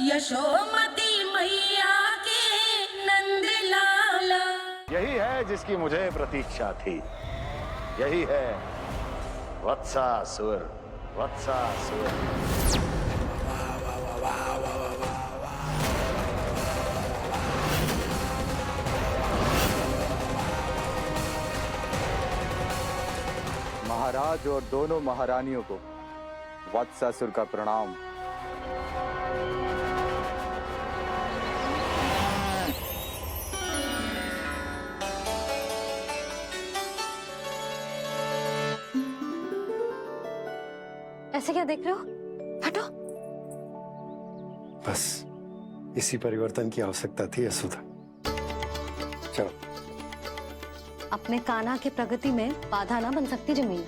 यशोमती मैया के नंद लाला। यही है जिसकी मुझे प्रतीक्षा थी, यही है वत्सासुर। वत्सासुर महाराज और दोनों महारानियों को वत्सासुर का प्रणाम। ऐसे क्या देख रहे हो? हटो। बस इसी परिवर्तन की आवश्यकता थी यशोदा। चलो। अपने कान्हा के प्रगति में बाधा ना बन सकती जमीन।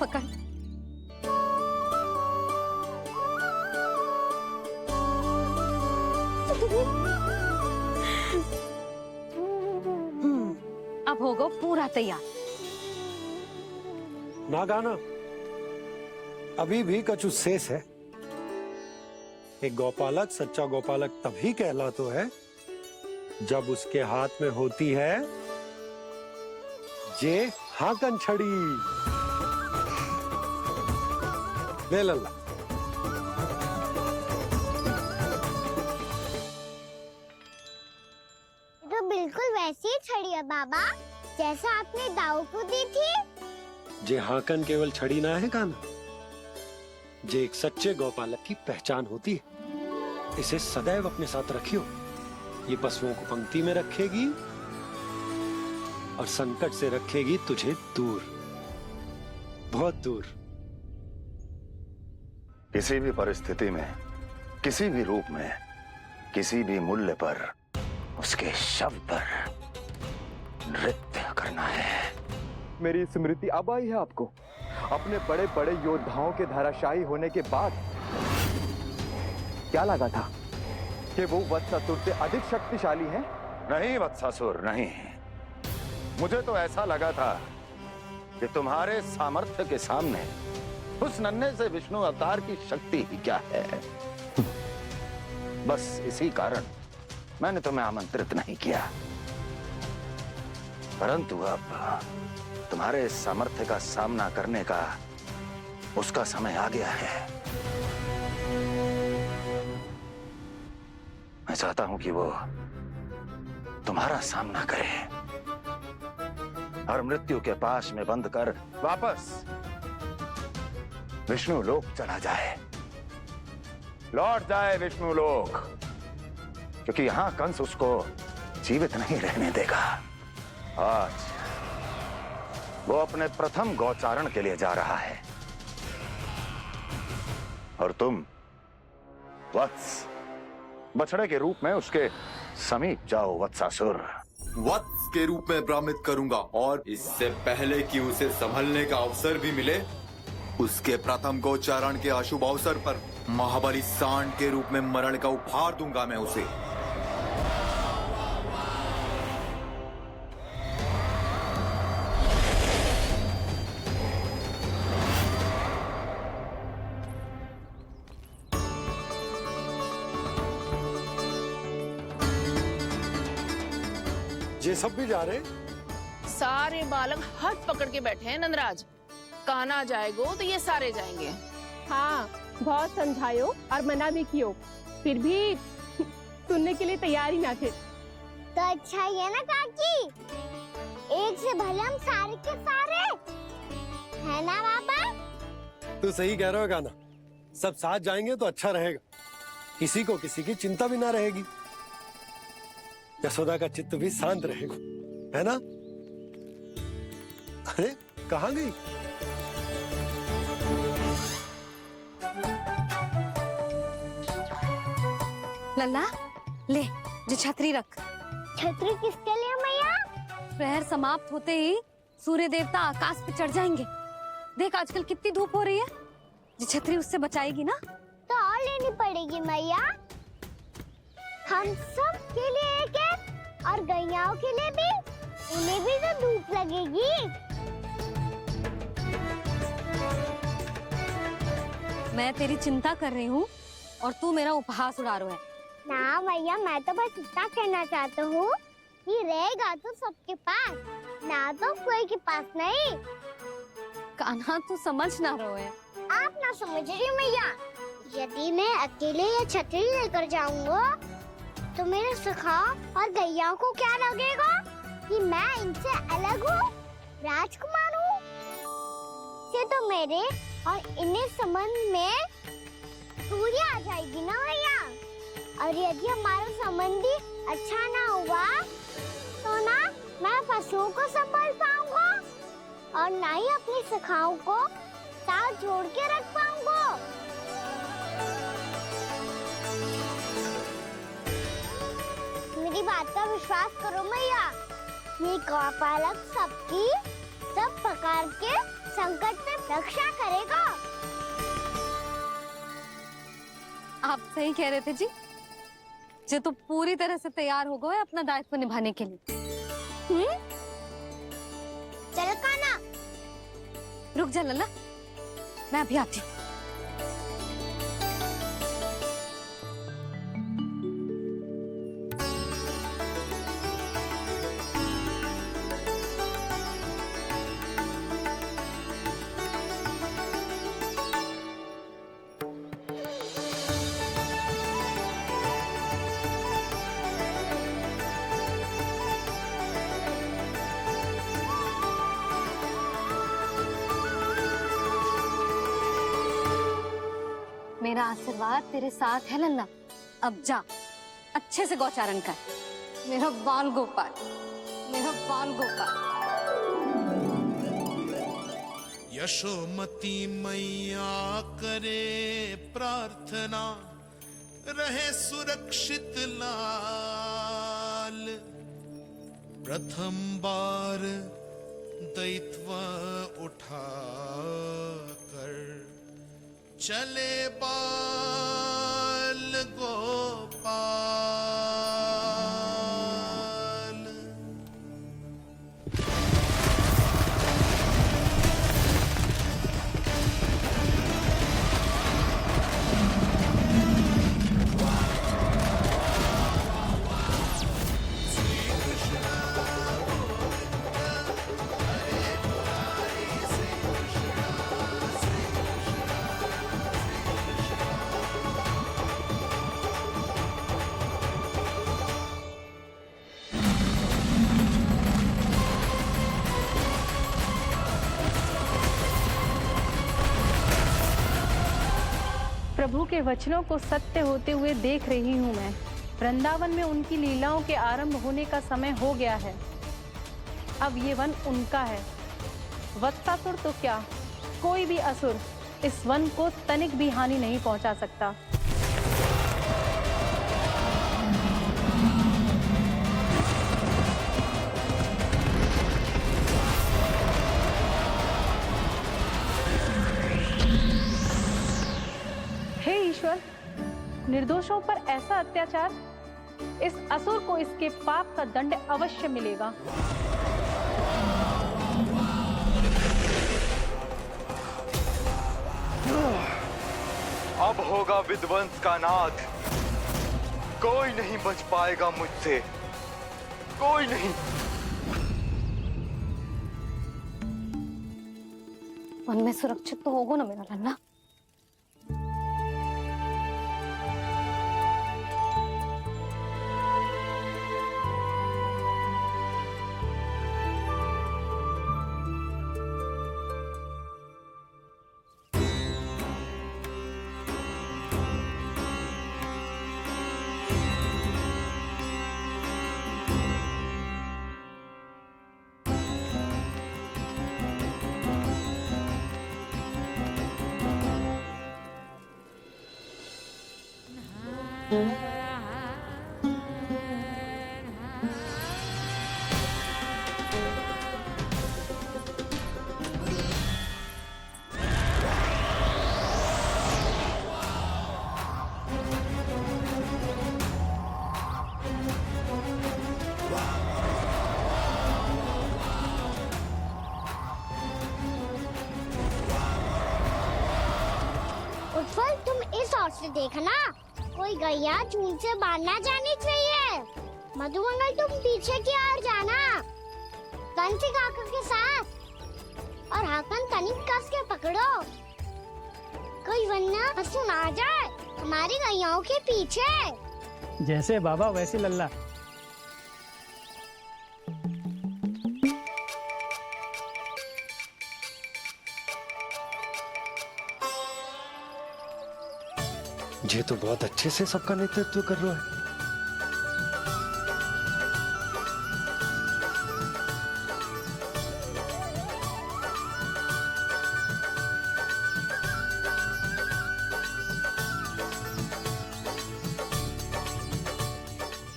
पकड़। अब होगा पूरा तैयार। ना गाना, अभी भी कछु शेष है। एक गौपालक सच्चा गौपालक तभी कहलाता है जब उसके हाथ में होती है जे हाकन छड़ी। ले लल्ला। तो बिल्कुल वैसी ही छड़ी है बाबा, जैसा आपने दाऊ को दी थी। जे हाकन केवल छड़ी ना है काना, जे एक सच्चे गौपालक की पहचान होती है। इसे सदैव अपने साथ रखियो। ये पशुओं को पंक्ति में रखेगी और संकट से रखेगी तुझे दूर, बहुत दूर। किसी भी परिस्थिति में, किसी भी रूप में, किसी भी मूल्य पर उसके शव पर नृत्य करना है। मेरी स्मृति अब आई है आपको? अपने बड़े बड़े योद्धाओं के धराशायी होने के बाद क्या लगा था कि वो वत्सासुर से अधिक शक्तिशाली हैं? नहीं वत्सासुर, नहीं। मुझे तो ऐसा लगा था कि तुम्हारे सामर्थ्य के सामने उस नन्हे से विष्णु अवतार की शक्ति ही क्या है। बस इसी कारण मैंने तुम्हें आमंत्रित नहीं किया। परंतु अब तुम्हारे सामर्थ्य का सामना करने का उसका समय आ गया है। मैं चाहता हूं कि वो तुम्हारा सामना करे और मृत्यु के पाश में बंद कर वापस विष्णु लोक चला जाए, लौट जाए विष्णु लोक, क्योंकि यहां कंस उसको जीवित नहीं रहने देगा। आज वो अपने प्रथम गौचारण के लिए जा रहा है और तुम वत्स बछड़े के रूप में उसके समीप जाओ। वत्सासुर वत्स के रूप में भ्रमित करूंगा और इससे पहले कि उसे संभलने का अवसर भी मिले, उसके प्रथम गोचारण के अशुभ अवसर पर महाबली सांड के रूप में मरण का उपहार दूंगा मैं उसे। ये सब भी जा रहे? सारे बालक हाथ पकड़ के बैठे हैं नंदराज। कान्हा जाएगो तो ये सारे जाएंगे। हाँ, बहुत समझायो और मना भी कियो, फिर भी सुनने के लिए तैयार ही ना थे। तो अच्छा ही है ना काकी, एक से भले हम सारे के सारे है ना बाबा। तू सही कह रहा है गाना, सब साथ जाएंगे तो अच्छा रहेगा, किसी को किसी की चिंता भी ना रहेगी, यशोदा का चित्त भी शांत रहेगा, है ना? अरे कहाँ गई? लल्ला ले, जो छतरी रख। छतरी किसके लिए मैया? प्रहर समाप्त होते ही सूर्य देवता आकाश पे चढ़ जाएंगे। देख आजकल कितनी धूप हो रही है, जो छतरी उससे बचाएगी ना। तो और लेनी पड़ेगी मैया, हम सब के लिए एक एक, और गैयाओं के लिए भी, उन्हें भी तो धूप लगेगी। मैं तेरी चिंता कर रही हूँ और तू मेरा उपहास उड़ा रहा है। ना भैया, मैं तो बस इतना कहना चाहता हूँ कि रहेगा तो सबके पास, ना तो कोई के पास नहीं। कान्हा तू समझ ना रहो है। आप ना समझ रही मैया, यदि मैं अकेले ये छतरी लेकर जाऊंगा तो मेरे सखा और गैया को क्या लगेगा कि मैं इनसे अलग हूँ, राजकुमार हूँ। ये तो मेरे और इन्हें संबंध में दूरी आ जाएगी ना भैया। और यदि हमारा संबंध ही अच्छा ना हुआ तो ना मैं पशुओं को संभाल पाऊंगा और ना ही अपनी सखाओं को साथ जोड़ के रख पाऊंगा। मेरी बात का विश्वास करो मैया, ये गौपालक सबकी सब प्रकार के संकट से रक्षा करेगा। आप सही कह रहे थे जी। जो तो पूरी तरह से तैयार हो गए अपना दायित्व निभाने के लिए। चल कान्हा। रुक जा लल्ला, मैं अभी आती हूँ। मेरा आशीर्वाद तेरे साथ है लल्ला। अब जा, अच्छे से गौचारण कर। मेरा बाल गोपाल, मेरा बाल गोपाल। यशोमती मैया करे प्रार्थना, रहे सुरक्षित लाल। प्रथम बार दैत्व उठा कर चले बाल गोपाल। प्रभु के वचनों को सत्य होते हुए देख रही हूँ मैं। वृंदावन में उनकी लीलाओं के आरंभ होने का समय हो गया है। अब ये वन उनका है। वत्सासुर तो क्या, कोई भी असुर इस वन को तनिक भी हानि नहीं पहुंचा सकता। हे ईश्वर, निर्दोषों पर ऐसा अत्याचार, इस असुर को इसके पाप का दंड अवश्य मिलेगा। अब होगा विध्वंस का नाद। कोई नहीं बच पाएगा मुझसे, कोई नहीं। वन में सुरक्षित तो होगा ना मेरा लल्ला। गौर से देखना, कोई गैया चून से बाहर ना जानी चाहिए। मधुमंगल तुम पीछे की ओर जाना, कंसी काका के साथ, और हाकन तनिक कस के पकड़ो, कोई वरना पशु ना आ जाए हमारी गैयाओं के पीछे। जैसे बाबा वैसे लल्ला। ये तो बहुत अच्छे से सबका नेतृत्व कर रहा है।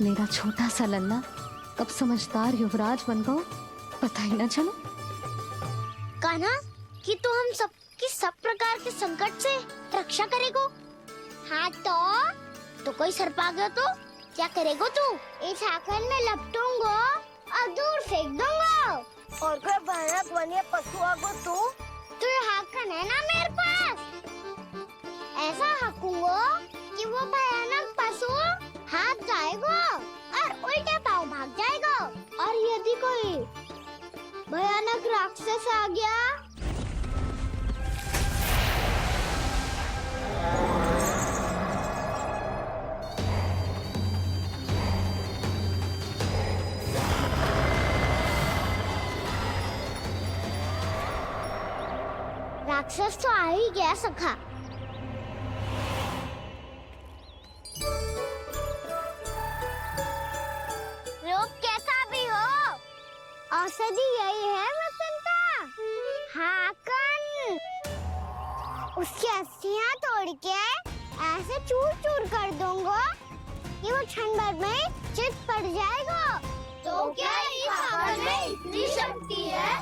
मेरा छोटा सा लल्ला कब समझदार युवराज बन गो पता ही ना चलो। कान्हा, कि तू हम सब प्रकार के संकट से रक्षा करेगो। हाँ तो कोई सर्प आ गया तो क्या करेगो तू? इस हाकन में लपटूंगो और दूर फेंक दूंगा। और कोई भयानक वन्य पशु आगो तो ये हाकन है ना मेरे पास, ऐसा हाकूंगो कि वो भयानक पशु हाथ जाएगो और उल्टे पाँव भाग जाएगा। और यदि कोई भयानक राक्षस आ गया राक्षस तो आ ही गया सखा। रोग कैसा भी हो, औषधि यही है वसंत का। हाकन उसकी अस्थियां तोड़ के ऐसे चूर चूर कर दूंगा कि वो क्षण भर में चित पड़ जाएगा। तो क्या इस हाकन में इतनी शक्ति है?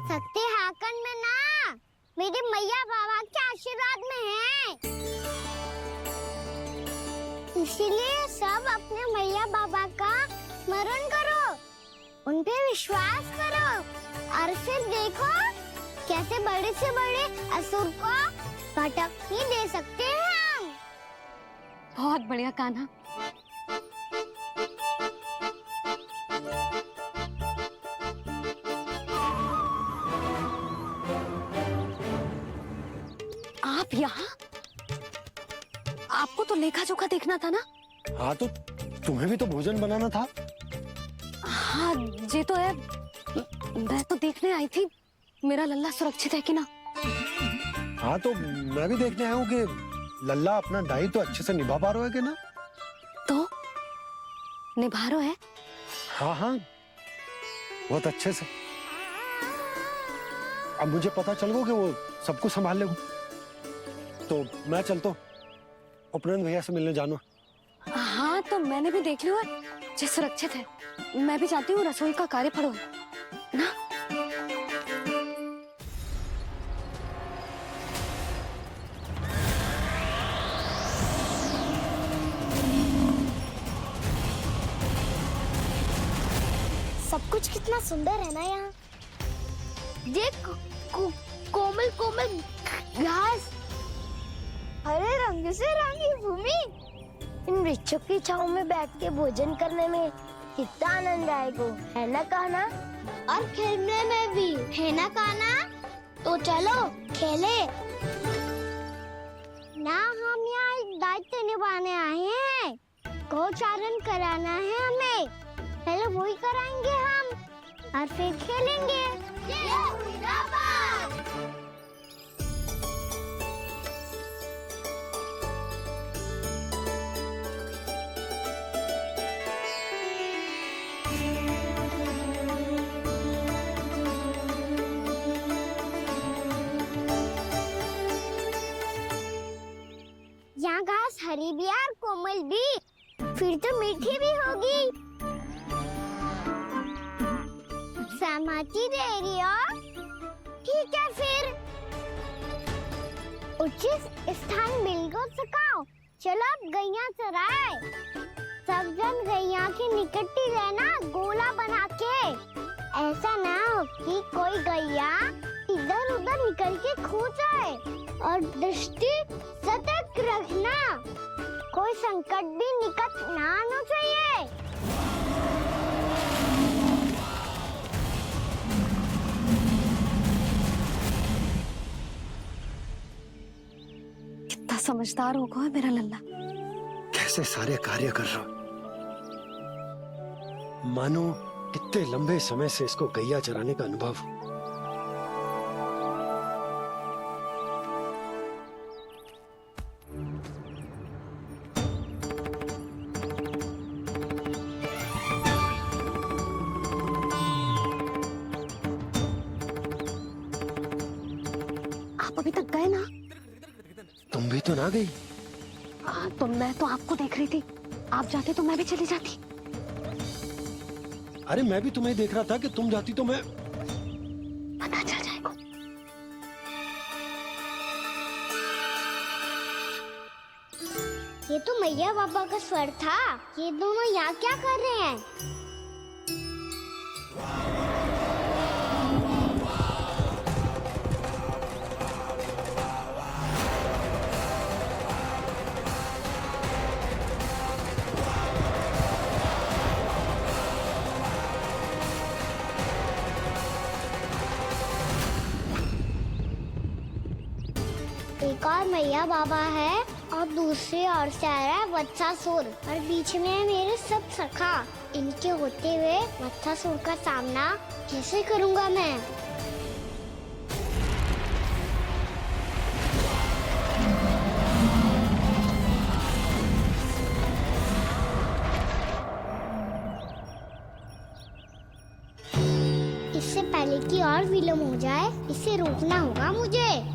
शक्ति हाकन में ना, मेरे मैया बाबा के आशीर्वाद में है। इसीलिए सब अपने मैया बाबा का स्मरण करो, उन पे विश्वास करो, और फिर देखो कैसे बड़े से बड़े असुर को भटक ही दे सकते हैं हम। बहुत बढ़िया कान्हा। आप यहाँ? आपको तो लेखा जोखा देखना था ना? हाँ तो तुम्हें भी तो भोजन बनाना था। हाँ ये तो है, मैं तो देखने आई थी मेरा लल्ला सुरक्षित है कि ना। हाँ तो मैं भी देखने आया हूँ कि लल्ला अपना दायित्व तो अच्छे से निभा पा रहा है कि ना। तो निभा रहा है? हाँ हाँ बहुत अच्छे से। अब मुझे पता चल गया कि वो सब कुछ संभाल लेगा, तो मैं चलता हूँ, उपनंद भैया से मिलने जाना। हाँ तो मैंने भी देख लिया जो सुरक्षित है। मैं भी चाहती हूँ रसोई का कार्य पड़ो ना। सब कुछ कितना सुंदर है ना यहाँ। देख कोमल कोमल घास, हरे रंग से रंगी भूमि, इन वृक्षों की छांव में बैठ के भोजन करने में कितना आनंद आएगा, है ना कान्हा? और खेलने में भी, है ना कान्हा? तो चलो खेले ना। हम यहाँ एक दायित्व निभाने आए हैं, गोचारण कराना है हमें। पहले वही कराएंगे हम और फिर खेलेंगे। यहाँ घास हरी भी और कोमल भी, फिर तो मीठी भी होगी। सहमति दे रही हो? ठीक है फिर उचित स्थान मिल को सकाओ। चलो अब गैया चराए। सब जन गैया के निकट ही रहना, गोला बना के। ऐसा ना हो कि कोई गैया इधर उधर निकल के खो जाए। और दृष्टि सतर्क रखना, कोई संकट भी निकट ना आना चाहिए। कितना समझदार होगा है मेरा लल्ला। कैसे सारे कार्य कर रहा, मानो कितने लंबे समय से इसको गैया चराने का अनुभव। आप अभी तक गए ना? तुम भी तो ना गई। तो मैं तो आपको देख रही थी, आप जाते तो मैं भी चली जाती। अरे मैं भी तुम्हें देख रहा था कि तुम जाती तो मैं। पता चल जाएगा। ये तो मैया बाबा का स्वर था। ये दोनों यहाँ क्या कर रहे हैं? एक और मैया बाबा है और दूसरी ओर से आ रहा है वत्सासुर और बीच में है मेरे सब सखा। इनके होते हुए वत्सासुर का सामना कैसे करूंगा मैं? इससे पहले कि और विलम्ब हो जाए, इसे रोकना होगा मुझे।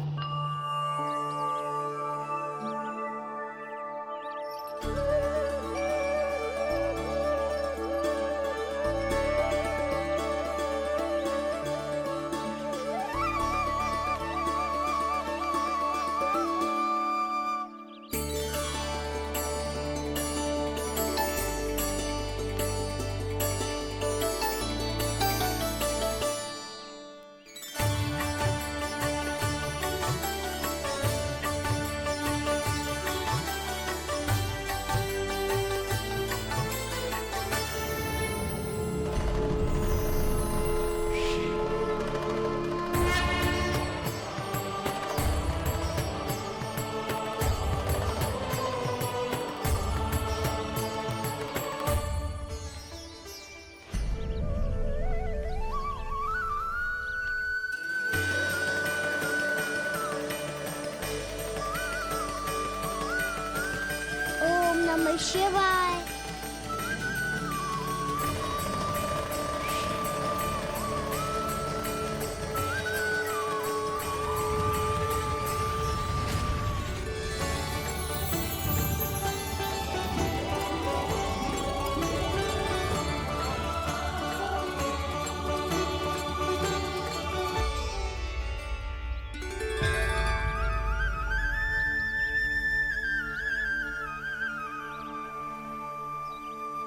ओम नमः शिवाय।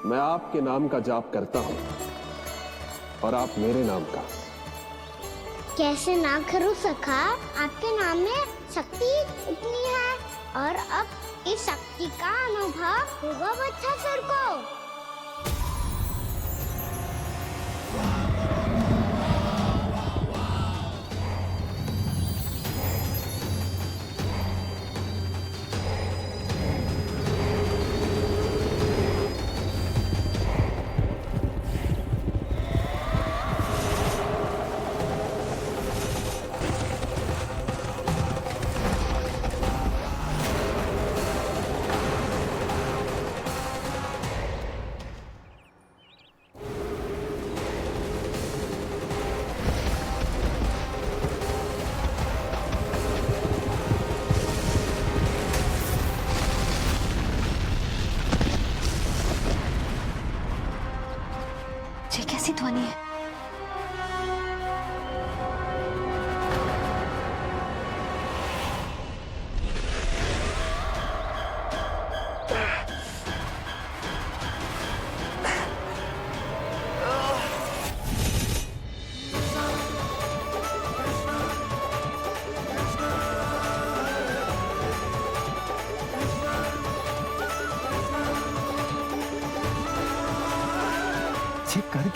मैं आपके नाम का जाप करता हूं और आप मेरे नाम का। कैसे ना करूं सखा, आपके नाम में शक्ति इतनी है और अब इस शक्ति का अनुभव होगा वत्सासुर को।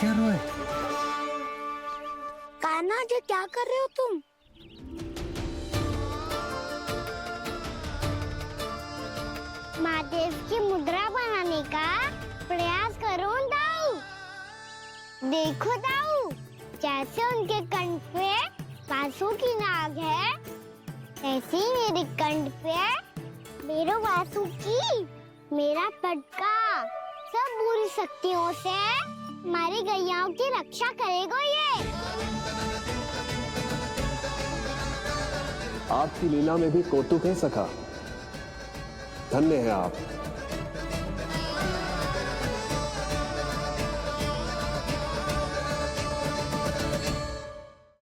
क्या रोए? कान्हा जी क्या कर रहे हो तुम? महादेव की मुद्रा बनाने का प्रयास करो दाऊ। देखो दाऊ, जैसे उनके कंठ पे वासु की नाग है, ऐसे ही मेरे कंठ पे मेरे वासु की मेरा पटका सब बुरी शक्तियों से हमारी गैयाओं की रक्षा करेगा ये। आपकी लीला में भी कौतुक है सखा। धन्य है आप।